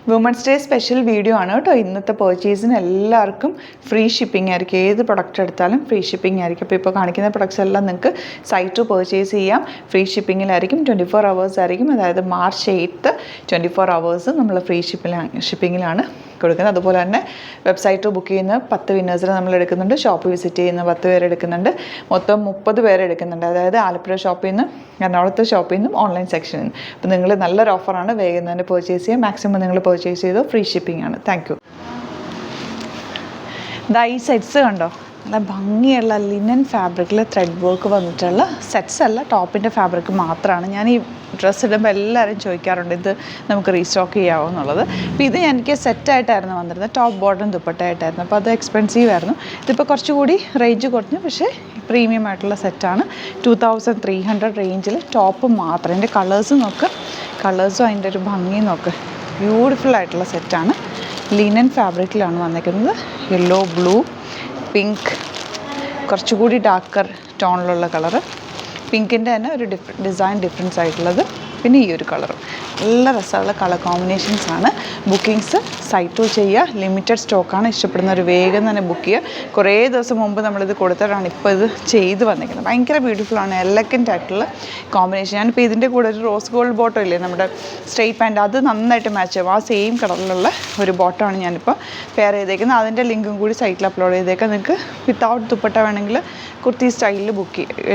Women's day special video ആണ് കേട്ടോ. ഇന്നത്തെ പർച്ചേസിന് എല്ലാവർക്കും ഫ്രീ ഷിപ്പിംഗ് ആയിരിക്കും. ഏത് പ്രൊഡക്റ്റ് എടുത്താലും ഫ്രീ ഷിപ്പിംഗ് ആയിരിക്കും. അപ്പോൾ കാണിക്കുന്ന പ്രൊഡക്ട്സ് എല്ലാം നിങ്ങൾക്ക് സൈറ്റ് പർച്ചേസ് ചെയ്യാം. ഫ്രീ ഷിപ്പിങ്ങിലായിരിക്കും. 24 hours ആയിരിക്കും. അതായത് March 8th 24 hours നമ്മൾ ഫ്രീ ഷിപ്പിങ്ങിലാണ് കൊടുക്കുന്നത്. അതുപോലെ തന്നെ വെബ്സൈറ്റ് ബുക്ക് ചെയ്യുന്ന 10 വിന്നേഴ്സിനെ നമ്മൾ എടുക്കുന്നുണ്ട്. ഷോപ്പ് വിസിറ്റ് ചെയ്യുന്ന 10 പേരെ എടുക്കുന്നുണ്ട്. മൊത്തം 30 പേരെ എടുക്കുന്നുണ്ട്. അതായത് ആലപ്പുഴ ഷോപ്പിൽ നിന്ന്, എറണാകുളത്ത് ഷോപ്പിൽ നിന്നും, ഓൺലൈൻ സെക്ഷനിൽ നിന്നും. അപ്പോൾ നിങ്ങൾ നല്ലൊരു ഓഫറാണ്. വേഗം തന്നെ പർച്ചേസ് ചെയ്യുക. മാക്സിമം നിങ്ങൾ പർച്ചേസ് ചെയ്തോ. ഫ്രീ ഷിപ്പിംഗ് ആണ്. Thank you. ഇതാ ഈ സെറ്റ്സ് കണ്ടോ, നല്ല ഭംഗിയുള്ള ലിനൻ ഫാബ്രിക്കിൽ ത്രെഡ് വർക്ക് വന്നിട്ടുള്ള സെറ്റ്സ് അല്ല, ടോപ്പിൻ്റെ ഫാബ്രിക് മാത്രമാണ്. ഞാൻ ഈ ഡ്രസ്സ് ഇടുമ്പോൾ എല്ലാവരും ചോദിക്കാറുണ്ട് ഇത് നമുക്ക് റീസ്റ്റോക്ക് ചെയ്യാമോ എന്നുള്ളത്. അപ്പോൾ ഇത് എനിക്ക് സെറ്റായിട്ടായിരുന്നു വന്നിരുന്നത്. ടോപ്പ് ബോട്ടം ദുപ്പട്ടയായിട്ടായിരുന്നു. അപ്പോൾ അത് എക്സ്പെൻസീവ് ആയിരുന്നു. ഇതിപ്പോൾ കുറച്ചുകൂടി റേഞ്ച് കുറഞ്ഞു, പക്ഷേ പ്രീമിയം ആയിട്ടുള്ള സെറ്റാണ്. 2300 റേഞ്ചിൽ ടോപ്പ് മാത്രം. അതിൻ്റെ കളേഴ്സ് നോക്ക്, കളേഴ്സും അതിൻ്റെ ഒരു ഭംഗി നോക്ക്. ബ്യൂട്ടിഫുൾ ആയിട്ടുള്ള സെറ്റാണ്. ലിനൻ ഫാബ്രിക്കിലാണ് വന്നിരിക്കുന്നത്. യെല്ലോ, ബ്ലൂ, പിങ്ക്, കുറച്ചുകൂടി ഡാർക്കർ ടോണിലുള്ള കളറ്, പിങ്കിൻ്റെ തന്നെ ഒരു ഡിസൈൻ ഡിഫറൻസ് ആയിട്ടുള്ളത്, പിന്നെ ഈ ഒരു കളറും. നല്ല രസമുള്ള കളർ കോമ്പിനേഷൻസാണ്. ബുക്കിങ്സ് സൈറ്റ് ചെയ്യുക. ലിമിറ്റഡ് സ്റ്റോക്കാണ്. ഇഷ്ടപ്പെടുന്നവർ വേഗം തന്നെ ബുക്ക് ചെയ്യുക. കുറേ ദിവസം മുമ്പ് നമ്മളിത് കൊടുത്തിട്ടാണ് ഇപ്പോൾ ഇത് ചെയ്ത് വന്നിരിക്കുന്നത്. ഭയങ്കര ബ്യൂട്ടിഫുള്ളാണ്. എലഗൻ്റ് ആയിട്ടുള്ള കോമ്പിനേഷൻ. ഞാനിപ്പോൾ ഇതിൻ്റെ കൂടെ ഒരു റോസ് ഗോൾഡ് ബോട്ടം ഇല്ലേ നമ്മുടെ സ്ട്രെയിറ്റ് പാൻറ്റ്, അത് നന്നായിട്ട് മാച്ച് ആവും. ആ സെയിം കളറിലുള്ള ഒരു ബോട്ടമാണ് ഞാനിപ്പോൾ പെയർ ചെയ്തേക്കുന്നത്. അതിൻ്റെ ലിങ്കും കൂടി സൈറ്റിൽ അപ്ലോഡ് ചെയ്തേക്കാം. നിങ്ങൾക്ക് വിത്തൗട്ട് ദുപ്പട്ട വേണമെങ്കിൽ കുർത്തി സ്റ്റൈലിൽ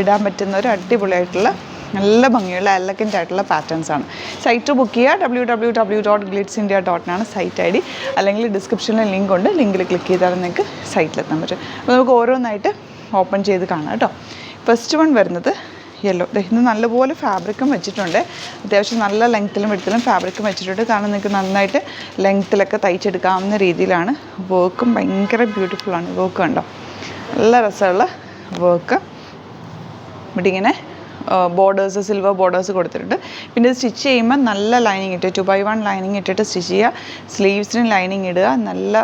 ഇടാൻ പറ്റുന്ന ഒരു അടിപൊളിയായിട്ടുള്ള നല്ല ഭംഗിയുള്ള എലഗൻ്റ് ആയിട്ടുള്ള പാറ്റേൺസാണ്. സൈറ്റ് ബുക്ക് ചെയ്യുക. www.glitzindia.in ആണ് സൈറ്റ് ID. അല്ലെങ്കിൽ ഡിസ്ക്രിപ്ഷനിൽ ലിങ്ക് ഉണ്ട്. ലിങ്കിൽ ക്ലിക്ക് ചെയ്താൽ നിങ്ങൾക്ക് സൈറ്റിലെത്താൻ പറ്റും. അപ്പോൾ നമുക്ക് ഓരോന്നായിട്ട് ഓപ്പൺ ചെയ്ത് കാണാം കേട്ടോ. ഫസ്റ്റ് വൺ വരുന്നത് യെല്ലോ. ഇന്ന് നല്ലപോലെ ഫാബ്രിക്കും വെച്ചിട്ടുണ്ട്. അത്യാവശ്യം നല്ല ലെങ്ത്തിലും വിഡ്ത്തിലും ഫാബ്രിക്കും വെച്ചിട്ടുണ്ട്. കാരണം നിങ്ങൾക്ക് നന്നായിട്ട് ലെങ്ത്തിലൊക്കെ തയ്ച്ചെടുക്കാവുന്ന രീതിയിലാണ്. വർക്കും ഭയങ്കര ബ്യൂട്ടിഫുള്ളാണ്. വർക്ക് കണ്ടോ, നല്ല രസമുള്ള വർക്ക്. ഇവിടെ ഇങ്ങനെ ബോർഡേഴ്സ്, സിൽവർ ബോർഡേഴ്സ് കൊടുത്തിട്ടുണ്ട്. പിന്നെ ഇത് സ്റ്റിച്ച് ചെയ്യുമ്പോൾ നല്ല ലൈനിങ് ഇട്ട് 2x1 ലൈനിങ് ഇട്ടിട്ട് സ്റ്റിച്ച് ചെയ്യുക. സ്ലീവ്സിന് ലൈനിങ് ഇടുക. നല്ല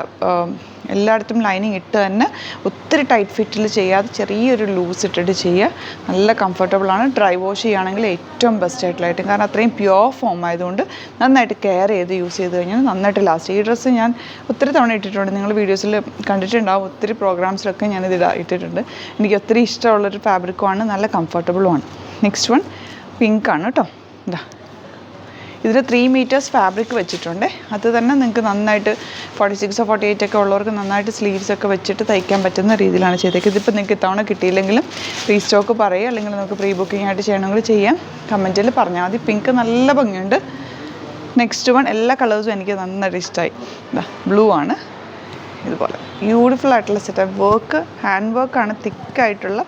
എല്ലായിടത്തും ലൈനിങ് ഇട്ട് തന്നെ ഒത്തിരി ടൈറ്റ് ഫിറ്റിൽ ചെയ്യാതെ ചെറിയൊരു ലൂസ് ഇട്ടിട്ട് ചെയ്യുക. നല്ല കംഫർട്ടബിളാണ്. ഡ്രൈ വാഷ് ചെയ്യുകയാണെങ്കിൽ ഏറ്റവും ബെസ്റ്റായിട്ടുള്ളതായിട്ട്. കാരണം അത്രയും പ്യുവർ ഫോം ആയതുകൊണ്ട് നന്നായിട്ട് കെയർ ചെയ്ത് യൂസ് ചെയ്ത് കഴിഞ്ഞാൽ നന്നായിട്ട് ലാസ്റ്റ്. ഈ ഡ്രസ്സ് ഞാൻ ഒത്തിരി തവണ ഇട്ടിട്ടുണ്ട്. നിങ്ങൾ വീഡിയോസിൽ കണ്ടിട്ടുണ്ടാവും. ഒത്തിരി പ്രോഗ്രാംസിലൊക്കെ ഞാനിത് ഇട്ടിട്ടുണ്ട്. എനിക്ക് ഒത്തിരി ഇഷ്ടമുള്ളൊരു ഫാബ്രിക്കുമാണ്. നല്ല കംഫർട്ടബിളുമാണ്. നെക്സ്റ്റ് വൺ പിങ്ക് ആണ് കേട്ടോ. ഇതാ ഇതിൽ 3 meters ഫാബ്രിക് വെച്ചിട്ടുണ്ട്. അത് തന്നെ നിങ്ങൾക്ക് നന്നായിട്ട് 46 or 48 ഒക്കെ ഉള്ളവർക്ക് നന്നായിട്ട് സ്ലീവ്സൊക്കെ വെച്ചിട്ട് തയ്ക്കാൻ പറ്റുന്ന രീതിയിലാണ് ചെയ്തേക്കുന്നത്. ഇതിപ്പോൾ നിങ്ങൾക്ക് ഇത്തവണ കിട്ടിയില്ലെങ്കിലും റീസ്റ്റോക്ക് പറയുക, അല്ലെങ്കിൽ നമുക്ക് പ്രീ ബുക്കിംഗ് ആയിട്ട് ചെയ്യണമെങ്കിൽ ചെയ്യാം. കമൻറ്റിൽ പറഞ്ഞാൽ മതി. പിങ്ക് നല്ല ഭംഗിയുണ്ട്. നെക്സ്റ്റ് വൺ എല്ലാ കളേഴ്സും എനിക്ക് നന്നായിട്ട് ഇഷ്ടമായി. ബ്ലൂ ആണ്. ഇതുപോലെ ബ്യൂട്ടിഫുൾ ആയിട്ടുള്ള സെറ്റ്. വർക്ക് ഹാൻഡ് വർക്കാണ്. തിക്കായിട്ടുള്ള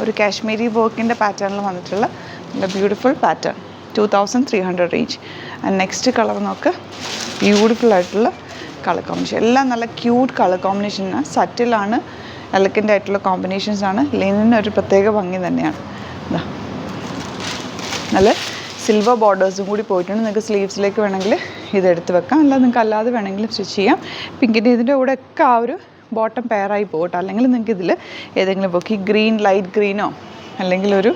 ഒരു കാശ്മീരി വർക്കിൻ്റെ പാറ്റേണിൽ വന്നിട്ടുള്ള നല്ല beautiful pattern. 2300 range. And next colour നോക്ക്. ബ്യൂട്ടിഫുൾ ആയിട്ടുള്ള കളർ കോമ്പിനേഷൻ. എല്ലാം നല്ല ക്യൂട്ട് കളർ കോമ്പിനേഷനാണ്. സറ്റിലാണ്. എലഗൻ്റ് ആയിട്ടുള്ള കോമ്പിനേഷൻസാണ്. ലിനന് ഒരു പ്രത്യേക ഭംഗി തന്നെയാണ്. നല്ല സിൽവർ ബോർഡേഴ്സും കൂടി പോയിട്ടുണ്ട്. നിങ്ങൾക്ക് സ്ലീവ്സിലേക്ക് വേണമെങ്കിൽ ഇതെടുത്ത് വെക്കാം. അല്ല നിങ്ങൾക്ക് അല്ലാതെ വേണമെങ്കിലും സ്റ്റിച്ച് ചെയ്യാം. പിങ്കിൻ്റെ ഇതിൻ്റെ കൂടെ ഒക്കെ ആ ഒരു ബോട്ടം പെയറായി പോകട്ടെ. അല്ലെങ്കിൽ നിങ്ങൾക്ക് ഇതിൽ ഏതെങ്കിലും ബുക്ക് ഗ്രീൻ, ലൈറ്റ് ഗ്രീനോ അല്ലെങ്കിൽ ഒരു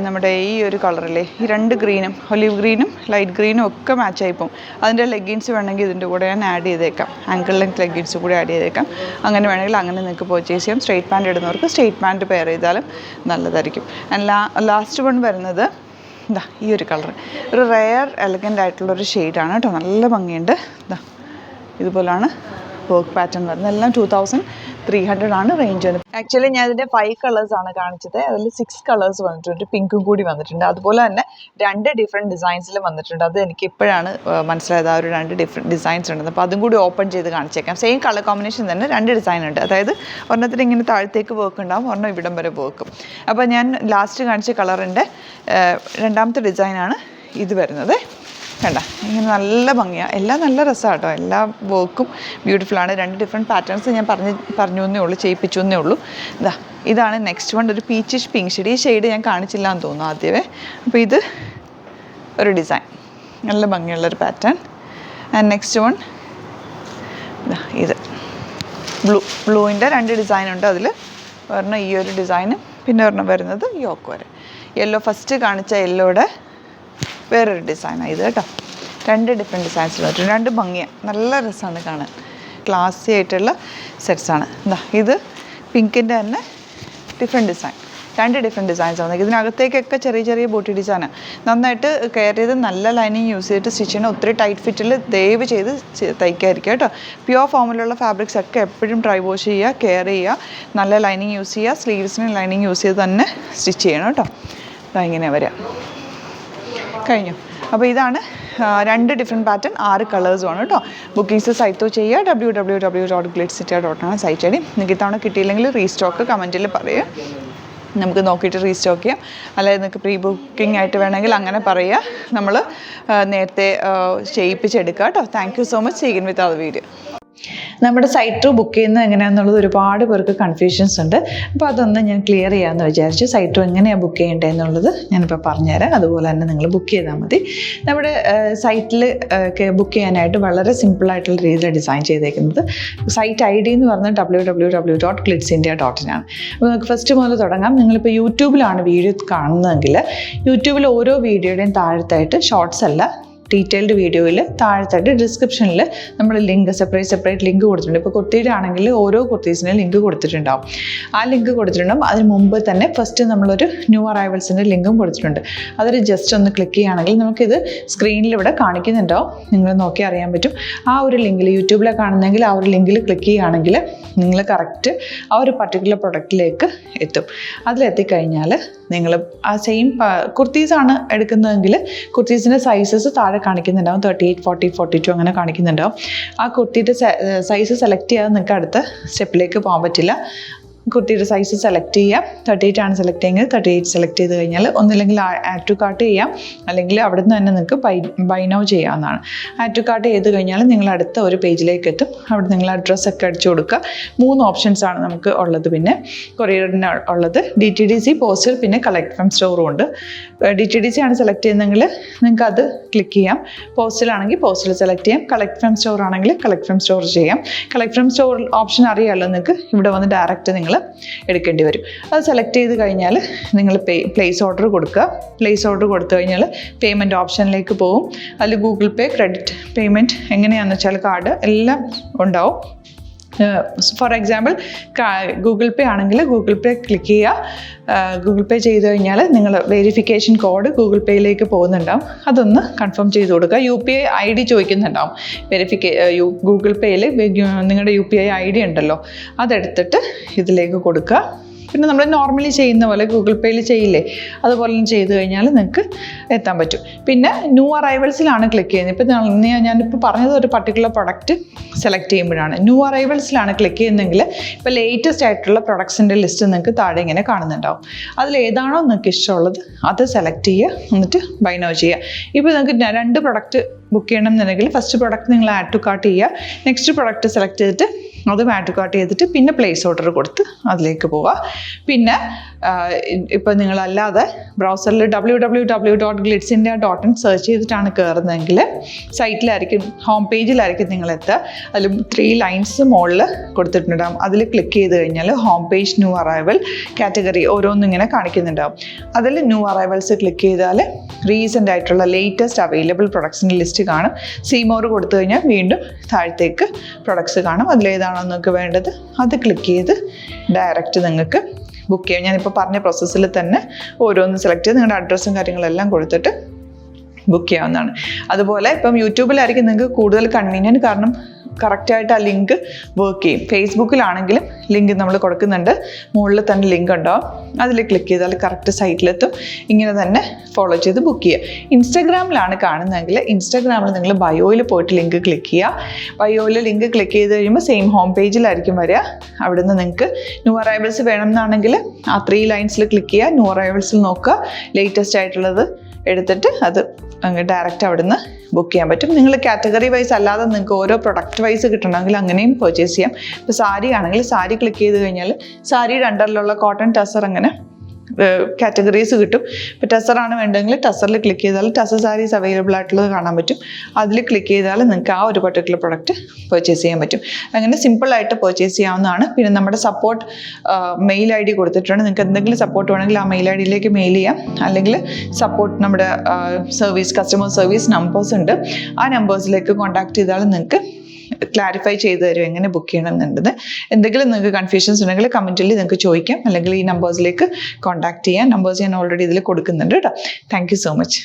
നമ്മുടെ ഈ ഒരു കളറില്ലേ, ഈ 2 ഗ്രീനും, ഒലിവ് ഗ്രീനും ലൈറ്റ് ഗ്രീനും ഒക്കെ മാച്ചായി പോകും. അതിൻ്റെ ലെഗിൻസ് വേണമെങ്കിൽ ഇതിൻ്റെ കൂടെ ഞാൻ ആഡ് ചെയ്തേക്കാം. ആങ്കിൾ ലെങ്ത് ലെഗിൻസ് കൂടി ആഡ് ചെയ്തേക്കാം. അങ്ങനെ വേണമെങ്കിൽ അങ്ങനെ നിങ്ങൾക്ക് പർച്ചേസ് ചെയ്യാം. സ്ട്രെയിറ്റ് പാൻറ്റ് ഇടുന്നവർക്ക് സ്ട്രെയിറ്റ് പാൻറ്റ് പെയർ ചെയ്താലും നല്ലതായിരിക്കും. ലാസ്റ്റ് വൺ വരുന്നത് ഇതാ ഈ ഒരു കളർ. ഒരു റെയർ എലഗൻ്റ് ആയിട്ടുള്ളൊരു ഷെയ്ഡാണ് കേട്ടോ. നല്ല ഭംഗിയുണ്ട്. ഇതാ ഇതുപോലാണ് വർക്ക് പാറ്റേൺ വരുന്നത്. എല്ലാം 2300 ആണ് റേഞ്ച് വരുന്നത്. ആക്ച്വലി ഞാൻ ഇതിൻ്റെ 5 കളേഴ്സാണ് കാണിച്ചത്. അതിൽ 6 കളേഴ്സ് വന്നിട്ടുണ്ട്. പിങ്കും കൂടി വന്നിട്ടുണ്ട്. അതുപോലെ തന്നെ 2 ഡിഫറെൻറ്റ് ഡിസൈൻസിൽ വന്നിട്ടുണ്ട്. അത് എനിക്ക് ഇപ്പോഴാണ് മനസ്സിലായത്. ആ ഒരു 2 ഡിഫറെൻറ്റ് ഡിസൈൻസ് ഉണ്ട്. അപ്പോൾ അതും കൂടി ഓപ്പൺ ചെയ്ത് കാണിച്ചേക്കാം. സെയിം കളർ കോമ്പിനേഷൻ തന്നെ 2 ഡിസൈൻ ഉണ്ട്. അതായത് ഒരെണ്ണത്തിൽ ഇങ്ങനെ താഴത്തേക്ക് വർക്ക് ഉണ്ടാവും, ഒരെണ്ണം ഇവിടം വരെ വർക്കും. അപ്പോൾ ഞാൻ ലാസ്റ്റ് കാണിച്ച കളറിൻ്റെ രണ്ടാമത്തെ ഡിസൈനാണ് ഇത് വരുന്നത്. കണ്ട ഇങ്ങനെ നല്ല ഭംഗിയാണ്. എല്ലാം നല്ല രസമാണ് കേട്ടോ. എല്ലാ വർക്കും ബ്യൂട്ടിഫുള്ളാണ്. 2 ഡിഫറെൻറ്റ് പാറ്റേൺസ് ഞാൻ പറഞ്ഞു എന്നേ ഉള്ളൂ, ചെയ്യിപ്പിച്ചു എന്നേ ഉള്ളൂ. ഇതാണ് നെക്സ്റ്റ് വൺ. ഒരു പീച്ചിഷ് പിങ്ക് ഷെയ്ഡ്. ഈ ഷെയ്ഡ് ഞാൻ കാണിച്ചില്ല എന്ന് തോന്നുന്നു ആദ്യമേ. അപ്പോൾ ഇത് ഒരു ഡിസൈൻ, നല്ല ഭംഗിയുള്ളൊരു പാറ്റേൺ. ആൻഡ് നെക്സ്റ്റ് വൺ ഇത് ബ്ലൂവിൻ്റെ 2 ഡിസൈനുണ്ട്. അതിൽ ഒരെണ്ണം ഈ ഒരു ഡിസൈനും പിന്നെ ഒരെണ്ണം വരുന്നത് യോക്ക് വരെ. യെല്ലോ ഫസ്റ്റ് കാണിച്ച യെല്ലോയുടെ വേറൊരു ഡിസൈനാണ് ഇത് കേട്ടോ. 2 ഡിഫറെൻറ്റ് ഡിസൈൻസിൽ വന്നിട്ടുണ്ട്. 2 ഭംഗിയാണ്, നല്ല രസമാണ് കാണാൻ. ക്ലാസി ആയിട്ടുള്ള സെറ്റ്സാണ്. എന്താ ഇത് പിങ്കിൻ്റെ തന്നെ ഡിഫറെൻറ്റ് ഡിസൈൻ, 2 ഡിഫറെൻറ്റ് ഡിസൈൻസ് ആണ്. ഇതിനകത്തേക്കൊക്കെ ചെറിയ ചെറിയ ബോട്ടി ഡിസൈനാണ്. നന്നായിട്ട് കെയർ ചെയ്ത് നല്ല ലൈനിങ് യൂസ് ചെയ്തിട്ട് സ്റ്റിച്ച് ചെയ്യണം. ഒത്തിരി ടൈറ്റ് ഫിറ്റിൽ ദയവ് ചെയ്ത് തയ്ക്കാതിരിക്കുക കേട്ടോ. പ്യുവർ ഫോമിലുള്ള ഫാബ്രിക്സ് ഒക്കെ എപ്പോഴും ഡ്രൈ വാഷ് ചെയ്യുക, കെയർ ചെയ്യുക, നല്ല ലൈനിങ് യൂസ് ചെയ്യുക. സ്ലീവ്സിന് ലൈനിങ് യൂസ് ചെയ്ത് തന്നെ സ്റ്റിച്ച് ചെയ്യണം കേട്ടോ. ഇങ്ങനെ വരാം. കഴിഞ്ഞു. അപ്പോൾ ഇതാണ് 2 ഡിഫറെൻറ്റ് പാറ്റേൺ, 6 കളേഴ്സുമാണ് കേട്ടോ. ബുക്കിങ്സ് സൈറ്റ് ചെയ്യുക. www.glitzitia.com site I D. നിങ്ങൾക്ക് ഇത്തവണ കിട്ടിയില്ലെങ്കിൽ റീസ്റ്റോക്ക് കമൻറ്റിൽ പറയുക, നമുക്ക് നോക്കിയിട്ട് റീസ്റ്റോക്ക് ചെയ്യാം. അല്ലെങ്കിൽ നിങ്ങൾക്ക് പ്രീ ബുക്കിംഗ് ആയിട്ട് വേണമെങ്കിൽ അങ്ങനെ പറയുക, നമ്മൾ നേരത്തെ ചെയ്യിപ്പിച്ചെടുക്കുക കേട്ടോ. Thank you so much. സീഗൻ വിത്ത് അവർ വീഡിയോ. നമ്മുടെ സൈറ്റ് ത്രൂ ബുക്ക് ചെയ്യുന്നത് എങ്ങനെയാണെന്നുള്ളത് ഒരുപാട് പേർക്ക് കൺഫ്യൂഷൻസ് ഉണ്ട്. അപ്പോൾ അതൊന്ന് ഞാൻ ക്ലിയർ ചെയ്യാമെന്ന് വിചാരിച്ചു. സൈറ്റ് ത്രൂ എങ്ങനെയാണ് ബുക്ക് ചെയ്യേണ്ടത് എന്നുള്ളത് ഞാനിപ്പോൾ പറഞ്ഞുതരാം. അതുപോലെ തന്നെ നിങ്ങൾ ബുക്ക് ചെയ്താൽ മതി. നമ്മുടെ സൈറ്റിൽ ബുക്ക് ചെയ്യാനായിട്ട് വളരെ സിമ്പിളായിട്ടുള്ള രീതിയിൽ ഡിസൈൻ ചെയ്തേക്കുന്നത്. സൈറ്റ് ഐ ഡി എന്ന് പറഞ്ഞാൽ www.glitzindia.in ആണ്. അപ്പോൾ നമുക്ക് ഫസ്റ്റ് മുതൽ തുടങ്ങാം. നിങ്ങളിപ്പോൾ യൂട്യൂബിലാണ് വീഡിയോ കാണുന്നതെങ്കിൽ യൂട്യൂബിൽ ഓരോ വീഡിയോയുടെയും താഴത്തായിട്ട് ഷോർട്സ് അല്ല, ഡീറ്റെയിൽഡ് വീഡിയോയിൽ താഴത്തായിട്ട് ഡിസ്ക്രിപ്ഷനിൽ നമ്മൾ ലിങ്ക് സെപ്പറേറ്റ് ലിങ്ക് കൊടുത്തിട്ടുണ്ട്. ഇപ്പോൾ കുർത്തിയുടെ ആണെങ്കിൽ ഓരോ കുർത്തീസിനും ലിങ്ക് കൊടുത്തിട്ടുണ്ടാവും. ആ ലിങ്ക് കൊടുത്തിട്ടുണ്ടാവും. അതിന് മുമ്പ് തന്നെ ഫസ്റ്റ് നമ്മളൊരു ന്യൂ അറൈവൽസിൻ്റെ ലിങ്കും കൊടുത്തിട്ടുണ്ട്. അതൊരു ജസ്റ്റ് ഒന്ന് ക്ലിക്ക് ചെയ്യുകയാണെങ്കിൽ നമുക്കിത് സ്ക്രീനിൽ ഇവിടെ കാണിക്കുന്നുണ്ടാവും. നിങ്ങൾ നോക്കി അറിയാൻ പറ്റും. ആ ഒരു ലിങ്കിൽ യൂട്യൂബിലെ കാണുന്നെങ്കിൽ ആ ഒരു ലിങ്കിൽ ക്ലിക്ക് ചെയ്യുകയാണെങ്കിൽ നിങ്ങൾ കറക്റ്റ് ആ ഒരു പർട്ടിക്കുലർ പ്രൊഡക്റ്റിലേക്ക് എത്തും. അതിലെത്തിക്കഴിഞ്ഞാൽ നിങ്ങൾ ആ സെയിം കുർത്തീസാണ് എടുക്കുന്നതെങ്കിൽ കുർത്തീസിൻ്റെ സൈസസ് താഴെ കാണിക്കുന്നുണ്ടാവും. 38, 40, 42 അങ്ങനെ കാണിക്കുന്നുണ്ടാവും. ആ കുർത്തിയുടെ സൈസ് സെലക്ട് ചെയ്യാതെ നിങ്ങൾക്ക് അടുത്ത സ്റ്റെപ്പിലേക്ക് പോകാൻ പറ്റില്ല. കുർത്തിയുടെ സൈസ് സെലക്ട് ചെയ്യാം. 38 ആണ് സെലക്ട് ചെയ്യുന്നത്. 38 സെലക്ട് ചെയ്ത് കഴിഞ്ഞാൽ ഒന്നില്ലെങ്കിൽ ആഡ് ടു കാർട്ട് ചെയ്യാം, അല്ലെങ്കിൽ അവിടെ നിന്ന് തന്നെ നിങ്ങൾക്ക് ബൈ നൗ ചെയ്യാവുന്നതാണ്. ആഡ് ടു കാർട്ട് ചെയ്ത് കഴിഞ്ഞാൽ നിങ്ങൾ അടുത്ത ഒരു പേജിലേക്ക് എത്തും. അവിടെ നിങ്ങൾ അഡ്രസ്സൊക്കെ അടിച്ചു കൊടുക്കുക. 3 ഓപ്ഷൻസാണ് നമുക്ക് ഉള്ളത്. പിന്നെ കൊറിയറിന് ഉള്ളത് DTDC, പോസ്റ്റൽ, പിന്നെ കളക്ട് ഫ്രം സ്റ്റോറും ഉണ്ട്. DTDC ആണ് സെലക്ട് ചെയ്യുന്നതെങ്കിൽ നിങ്ങൾക്ക് അത് ക്ലിക്ക് ചെയ്യാം. പോസ്റ്റലാണെങ്കിൽ പോസ്റ്റൽ സെലക്ട് ചെയ്യാം. കളക്ട് ഫ്രം സ്റ്റോർ ആണെങ്കിൽ കളക്ട് ഫ്രം സ്റ്റോർ ചെയ്യാം. കളക്ട് ഫ്രം സ്റ്റോർ ഓപ്ഷൻ അറിയാമല്ലോ നിങ്ങൾക്ക്. ഇവിടെ വന്ന് ഡയറക്റ്റ് നിങ്ങൾ എടുക്കേണ്ടി വരും. അത് സെലക്ട് ചെയ്ത് കഴിഞ്ഞാൽ നിങ്ങൾ പ്ലേസ് ഓർഡർ കൊടുക്കുക. പ്ലേസ് ഓർഡർ കൊടുത്തു കഴിഞ്ഞാൽ പേയ്മെൻറ്റ് ഓപ്ഷനിലേക്ക് പോകും. അതിൽ ഗൂഗിൾ പേ, ക്രെഡിറ്റ് പേയ്മെൻറ്റ് എങ്ങനെയാണെന്ന് വെച്ചാൽ കാർഡ് എല്ലാം ഉണ്ടാവും. ഫോർ എക്സാമ്പിൾ ഗൂഗിൾ പേ ആണെങ്കിൽ ഗൂഗിൾ പേ ക്ലിക്ക് ചെയ്യുക. ഗൂഗിൾ പേ ചെയ്ത് കഴിഞ്ഞാൽ നിങ്ങൾ വെരിഫിക്കേഷൻ കോഡ് ഗൂഗിൾ പേയിലേക്ക് പോകുന്നുണ്ടാവും. അതൊന്ന് കൺഫേം ചെയ്ത് കൊടുക്കുക. UPI ID ചോദിക്കുന്നുണ്ടാവും. ഗൂഗിൾ പേയിൽ നിങ്ങളുടെ UPI ID ഉണ്ടല്ലോ, അതെടുത്തിട്ട് ഇതിലേക്ക് കൊടുക്കുക. പിന്നെ നമ്മൾ നോർമലി ചെയ്യുന്ന പോലെ ഗൂഗിൾ പേയിൽ ചെയ്യില്ലേ, അതുപോലെ ചെയ്ത് കഴിഞ്ഞാൽ നിങ്ങൾക്ക് എത്താൻ പറ്റും. പിന്നെ ന്യൂ അറൈവൽസിലാണ് ക്ലിക്ക് ചെയ്യുന്നത്. ഇപ്പോൾ ഞാനിപ്പോൾ പറഞ്ഞത് ഒരു പർട്ടിക്കുലർ പ്രൊഡക്റ്റ് സെലക്ട് ചെയ്യുമ്പോഴാണ്. ന്യൂ അറൈവൽസിലാണ് ക്ലിക്ക് ചെയ്യുന്നതെങ്കിൽ ഇപ്പോൾ ലേറ്റസ്റ്റ് ആയിട്ടുള്ള പ്രൊഡക്ട്സിൻ്റെ ലിസ്റ്റ് നിങ്ങൾക്ക് താഴെ ഇങ്ങനെ കാണുന്നുണ്ടാവും. അതിൽ ഏതാണോ നിങ്ങൾക്ക് ഇഷ്ടമുള്ളത് അത് സെലക്ട് ചെയ്യുക, എന്നിട്ട് ബൈ നൗ ചെയ്യുക. ഇപ്പോൾ നിങ്ങൾക്ക് 2 പ്രൊഡക്റ്റ് ബുക്ക് ചെയ്യണം എന്നുണ്ടെങ്കിൽ ഫസ്റ്റ് പ്രൊഡക്റ്റ് നിങ്ങൾ ആഡ് ടു കാർട്ട് ചെയ്യുക. നെക്സ്റ്റ് പ്രൊഡക്റ്റ് സെലക്ട് ചെയ്തിട്ട് അതും ആഡ് ടു കാർട്ട് ചെയ്തിട്ട് പിന്നെ പ്ലേസ് ഓർഡർ കൊടുത്ത് അതിലേക്ക് പോവുക. പിന്നെ ഇപ്പോൾ നിങ്ങളല്ലാതെ ബ്രൗസറിൽ www.glitzindia.in സെർച്ച് ചെയ്തിട്ടാണ് കയറുന്നതെങ്കിൽ സൈറ്റിലായിരിക്കും, ഹോം പേജിലായിരിക്കും നിങ്ങളെത്തുക. അതിൽ 3 ലൈൻസ് മുകളിൽ കൊടുത്തിട്ടുണ്ടാകും. അതിൽ ക്ലിക്ക് ചെയ്ത് കഴിഞ്ഞാൽ home page, new arrival, category ഓരോന്നും ഇങ്ങനെ കാണിക്കുന്നുണ്ടാവും. അതിൽ ന്യൂ അറൈവൽസ് ക്ലിക്ക് ചെയ്താൽ റീസെൻ്റ് ആയിട്ടുള്ള ലേറ്റസ്റ്റ് അവൈലബിൾ പ്രൊഡക്ട്സിൻ്റെ ലിസ്റ്റ് കാണും. സീമോർ കൊടുത്തു കഴിഞ്ഞാൽ വീണ്ടും താഴത്തേക്ക് പ്രൊഡക്ട്സ് കാണും. അതിലേതാണോ നിങ്ങൾക്ക് വേണ്ടത് അത് ക്ലിക്ക് ചെയ്ത് ഡയറക്റ്റ് നിങ്ങൾക്ക് ബുക്ക് ചെയ്യാം. ഞാനിപ്പോൾ പറഞ്ഞ പ്രോസസ്സിൽ തന്നെ ഓരോന്ന് സെലക്ട് ചെയ്ത് നിങ്ങളുടെ അഡ്രസ്സും കാര്യങ്ങളെല്ലാം കൊടുത്തിട്ട് ബുക്ക് ചെയ്യാവുന്നതാണ്. അതുപോലെ ഇപ്പം യൂട്യൂബിലായിരിക്കും നിങ്ങൾക്ക് കൂടുതൽ കൺവീനിയൻറ്റ്, കാരണം കറക്റ്റായിട്ട് ആ ലിങ്ക് വർക്ക് ചെയ്യും. ഫേസ്ബുക്കിലാണെങ്കിലും ലിങ്ക് നമ്മൾ കൊടുക്കുന്നുണ്ട്, മുകളിൽ തന്നെ ലിങ്ക് ഉണ്ടാവും. അതിൽ ക്ലിക്ക് ചെയ്താൽ കറക്റ്റ് സൈറ്റിലെത്തും. ഇങ്ങനെ തന്നെ ഫോളോ ചെയ്ത് ബുക്ക് ചെയ്യുക. ഇൻസ്റ്റാഗ്രാമിലാണ് കാണുന്നതെങ്കിൽ ഇൻസ്റ്റാഗ്രാമിൽ നിങ്ങൾ ബയോയിൽ പോയിട്ട് ലിങ്ക് ക്ലിക്ക് ചെയ്യുക. ബയോയിൽ ലിങ്ക് ക്ലിക്ക് ചെയ്ത് കഴിയുമ്പോൾ സെയിം ഹോം പേജിലായിരിക്കും വരിക. അവിടുന്ന് നിങ്ങൾക്ക് ന്യൂ അറൈവൽസ് വേണമെന്നാണെങ്കിൽ ആ 3 ലൈൻസിൽ ക്ലിക്ക് ചെയ്യുക. ന്യൂ അറൈവൽസിൽ നോക്കുക, ലേറ്റസ്റ്റ് ആയിട്ടുള്ളത് എടുത്തിട്ട് അത് അങ്ങ് ഡയറക്റ്റ് അവിടുന്ന് ബുക്ക് ചെയ്യാൻ പറ്റും. നിങ്ങൾ കാറ്റഗറി വൈസ് അല്ലാതെ നിങ്ങൾക്ക് ഓരോ പ്രൊഡക്റ്റ് വൈസ് കിട്ടണമെങ്കിൽ അങ്ങനെയും പർച്ചേസ് ചെയ്യാം. ഇപ്പോൾ സാരി ആണെങ്കിൽ സാരി ക്ലിക്ക് ചെയ്ത് കഴിഞ്ഞാൽ സാരിയുടെ അണ്ടറിലുള്ള കോട്ടൺ ടസർ അങ്ങനെ കാറ്റഗറീസ് കിട്ടും. ഇപ്പോൾ ടസറാണ് വേണ്ടതെങ്കിൽ ടസറിൽ ക്ലിക്ക് ചെയ്താൽ ടസർ സാരീസ് അവൈലബിൾ ആയിട്ടുള്ളത് കാണാൻ പറ്റും. അതിൽ ക്ലിക്ക് ചെയ്താൽ നിങ്ങൾക്ക് ആ ഒരു പർട്ടിക്കുലർ പ്രൊഡക്റ്റ് പർച്ചേസ് ചെയ്യാൻ പറ്റും. അങ്ങനെ സിമ്പിളായിട്ട് പർച്ചേസ് ചെയ്യാവുന്നതാണ്. പിന്നെ നമ്മുടെ സപ്പോർട്ട് മെയിൽ ID കൊടുത്തിട്ടുണ്ട്. നിങ്ങൾക്ക് എന്തെങ്കിലും സപ്പോർട്ട് വേണമെങ്കിൽ ആ മെയിൽ ID-യിലേക്ക് മെയിൽ ചെയ്യാം. അല്ലെങ്കിൽ സപ്പോർട്ട് നമ്മുടെ കസ്റ്റമർ സർവീസ് നമ്പേഴ്സ് ഉണ്ട്. ആ നമ്പേഴ്സിലേക്ക് കോൺടാക്ട് ചെയ്താൽ നിങ്ങൾക്ക് ക്ലാരിഫൈ ചെയ്ത് തരും എങ്ങനെ ബുക്ക് ചെയ്യണം എന്നുള്ളത്. എന്തെങ്കിലും നിങ്ങൾക്ക് കൺഫ്യൂഷൻസ് ഉണ്ടെങ്കിൽ കമൻറ്റിൽ നിങ്ങൾക്ക് ചോദിക്കാം, അല്ലെങ്കിൽ ഈ നമ്പേഴ്സിലേക്ക് കോൺടാക്ട് ചെയ്യാം. നമ്പേഴ്സ് ഞാൻ ഓൾറെഡി ഇതിൽ കൊടുക്കുന്നുണ്ട് കേട്ടോ. Thank you so much.